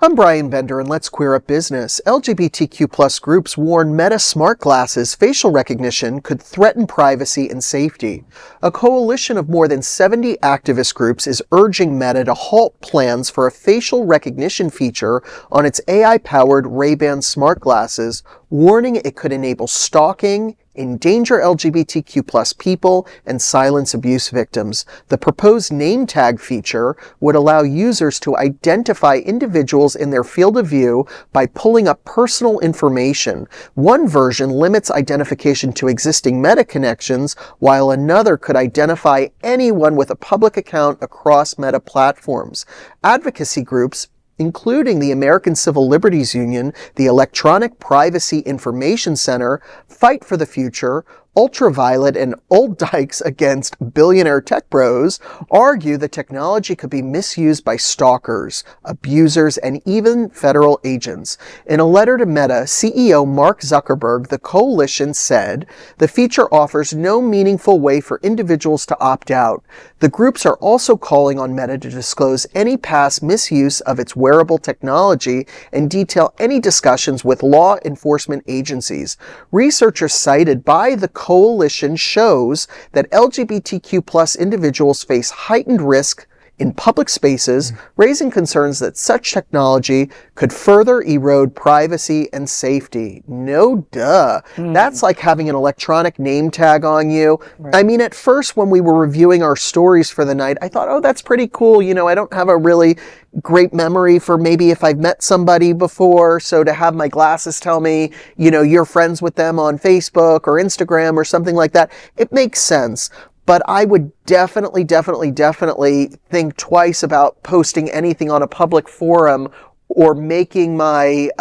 I'm Brian Bender, and let's queer up business. LGBTQ plus groups warn Meta Smartglasses facial recognition could threaten privacy and safety. A coalition of more than 70 activist groups is urging Meta to halt plans for a facial recognition feature on its AI-powered Ray-Ban smartglasses, warning it could enable stalking, endanger LGBTQ plus people, and silence abuse victims. The proposed name tag feature would allow users to identify individuals in their field of view by pulling up personal information. One version limits identification to existing Meta connections, while another could identify anyone with a public account across Meta platforms. Advocacy groups, including the American Civil Liberties Union, the Electronic Privacy Information Center, Fight for the Future, UltraViolet, and Old Dykes against Billionaire tech bros, argue the technology could be misused by stalkers, abusers, and even federal agents. In a letter to Meta CEO Mark Zuckerberg, the coalition said, "The feature offers no meaningful way for individuals to opt out." The groups are also calling on Meta to disclose any past misuse of its wearable technology and detail any discussions with law enforcement agencies. Researchers cited by the coalition shows that LGBTQ plus individuals face heightened risk in public spaces, raising concerns that such technology could further erode privacy and safety. No duh. That's like having an electronic name tag on you. Right. I mean, at first when we were reviewing our stories for the night, I thought, oh, that's pretty cool. You know, I don't have a really great memory for maybe if I've met somebody before. So to have my glasses tell me, you know, you're friends with them on Facebook or Instagram or something like that, it makes sense. But I would definitely think twice about posting anything on a public forum or making my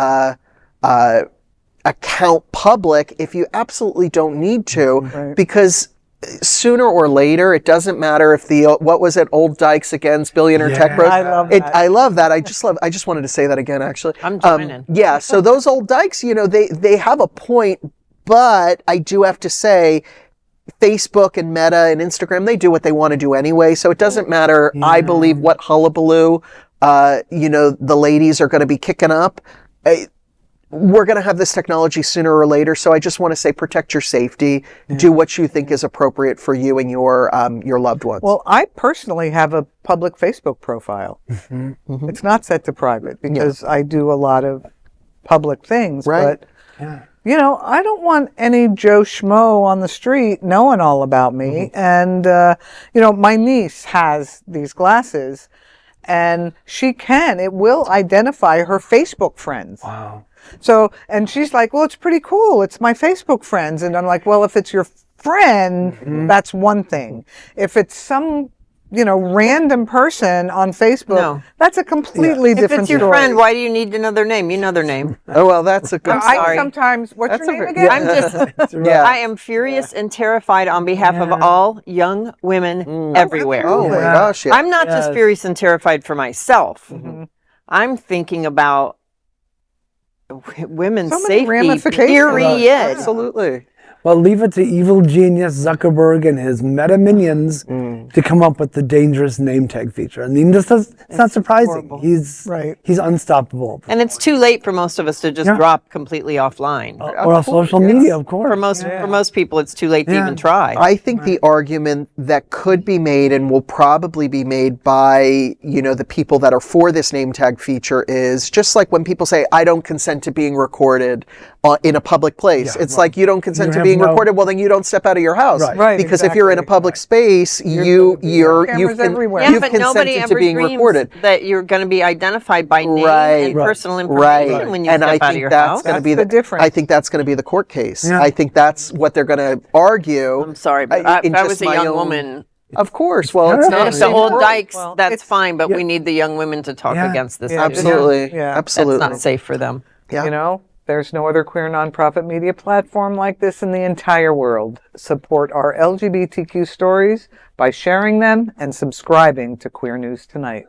account public if you absolutely don't need to, right. Because sooner or later, it doesn't matter if what was it, Old Dykes against Billionaire tech bros. I love that. I love that. I just wanted to say that again, actually. I'm joining. Yeah, so those Old Dykes, you know, they have a point, but I do have to say, Facebook and Meta and Instagram, they do what they want to do anyway, so it doesn't matter, I believe, what hullabaloo, you know, the ladies are going to be kicking up. We're going to have this technology sooner or later, so I just want to say protect your safety, do what you think is appropriate for you and your loved ones. Well, I personally have a public Facebook profile. It's not set to private because I do a lot of public things, but you know, I don't want any Joe Schmo on the street knowing all about me. And, you know, my niece has these glasses and it will identify her Facebook friends. Wow. So, and she's like, well, it's pretty cool. It's my Facebook friends. And I'm like, well, if it's your friend, that's one thing. If it's some, you know, random person on Facebook, that's a completely different story. If it's your friend, why do you need to know their name? You know their name. Oh, well, that's a good I sometimes, what's your name again? I'm just, I am furious and terrified on behalf of all young women everywhere. Oh my gosh, I'm not just furious and terrified for myself. I'm thinking about women's safety, period. Absolutely. Well, leave it to evil genius Zuckerberg and his meta minions to come up with the dangerous name tag feature. I mean, it's not surprising. Horrible. He's unstoppable. And it's too late for most of us to just drop completely offline. Or on social media, of course. For most people, it's too late to even try. I think the argument that could be made and will probably be made by, you know, the people that are for this name tag feature is just like when people say, I don't consent to being recorded in a public place. It's like you don't consent to being recorded, well then you don't step out of your house. Right, because if you're in a public space, you've consented to being recorded. That you're going to be identified by name and personal information when you step out of your house. That's the difference. I think that's going to be the court case. I think that's what they're going to argue. I'm sorry, but if I was a young woman... Of course. Well, it's not the old Dykes, that's fine, but we need the young women to talk against this. Absolutely. Absolutely. That's not safe for them. You know? There's no other queer nonprofit media platform like this in the entire world. Support our LGBTQ stories by sharing them and subscribing to Queer News Tonight.